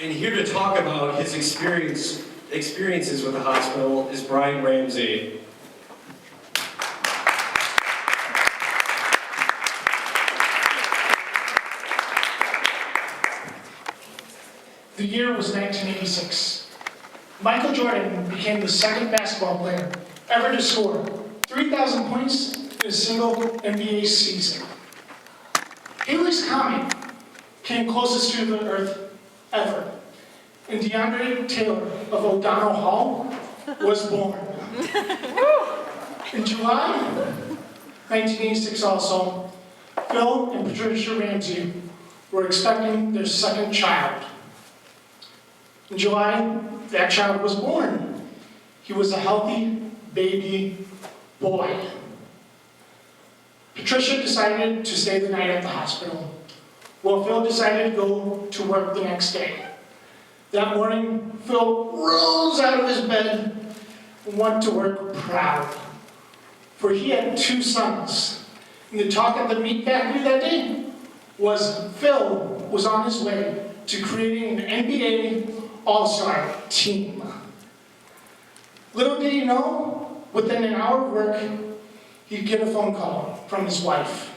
And here to talk about his experiences with the hospital is Brian Ramsey. The year was 1986. Michael Jordan became the second basketball player ever to score 3,000 points in a single NBA season. Haley's Comet came closest to the Earth ever, and DeAndre Taylor of O'Donnell Hall was born. In July 1986 also, Phil and Patricia Ramsey were expecting their second child. In July, that child was born. He was a healthy baby boy. Patricia decided to stay the night at the hospital, while Phil decided to go to work the next day. That morning, Phil rose out of his bed and went to work proud, for he had 2 sons. And the talk at the meat factory that day was Phil was on his way to creating an NBA All-Star team. Little did he know, within an hour of work, he'd get a phone call from his wife.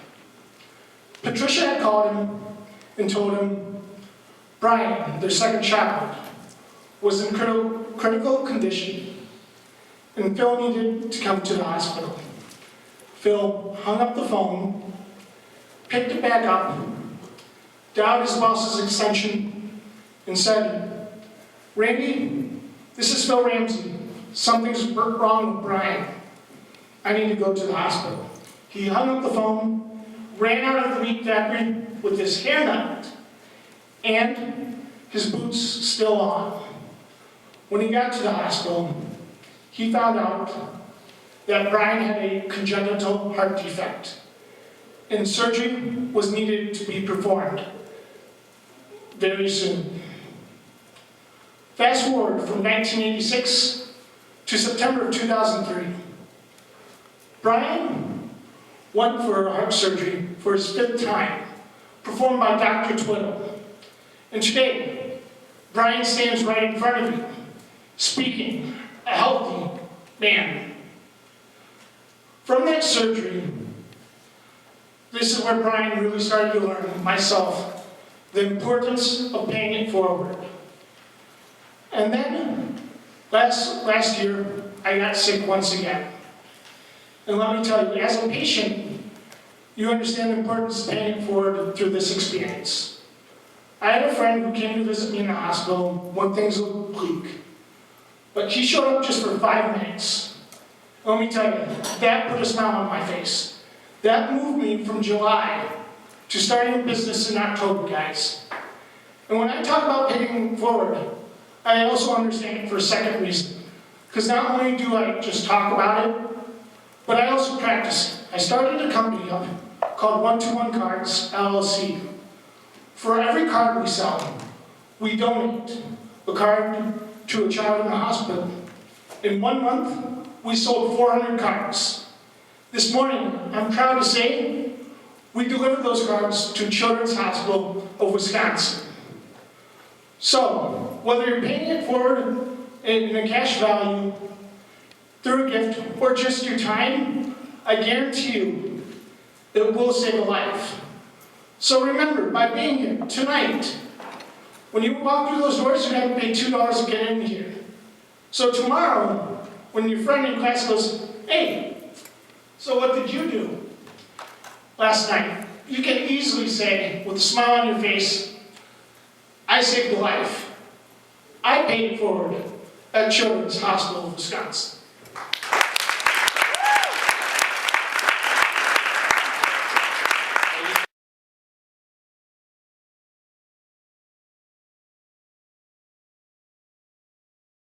Patricia had called him and told him Brian, their second child, was in critical condition, and Phil needed to come to the hospital. Phil hung up the phone, picked it back up, dialed his boss's extension, and said, "Randy, this is Phil Ramsey. Something's wrong with Brian. I need to go to the hospital." He hung up the phone, ran out of the meat factory with his hair knot and his boots still on. When he got to the hospital, he found out that Brian had a congenital heart defect, and surgery was needed to be performed very soon. Fast forward from 1986 to September of 2003. Brian went for heart surgery for his 5th time, performed by Dr. Twiddle. And today, Brian stands right in front of you, speaking, a healthy man. From that surgery, this is where Brian really started to learn, myself, the importance of paying it forward. And then, last year, I got sick once again. And let me tell you, as a patient, you understand the importance of paying it forward through this experience. I had a friend who came to visit me in the hospital when things looked bleak. But he showed up just for 5 minutes. And let me tell you, that put a smile on my face. That moved me from July to starting a business in October, guys. And when I talk about paying it forward, I also understand it for a second reason. Because not only do I just talk about it, but I also practice it. I started a company up called 121 Cards, LLC. For every card we sell, we donate a card to a child in the hospital. In 1 month, we sold 400 cards. This morning, I'm proud to say, we delivered those cards to Children's Hospital of Wisconsin. So, whether you're paying it forward in a cash value, through a gift, or just your time, I guarantee you, it will save a life. So remember, by being here tonight, when you walk through those doors, you're going to pay $2 to get in here. So tomorrow, when your friend in class goes, "Hey, so what did you do last night?" you can easily say, with a smile on your face, "I saved a life. I paid it forward at Children's Hospital of Wisconsin."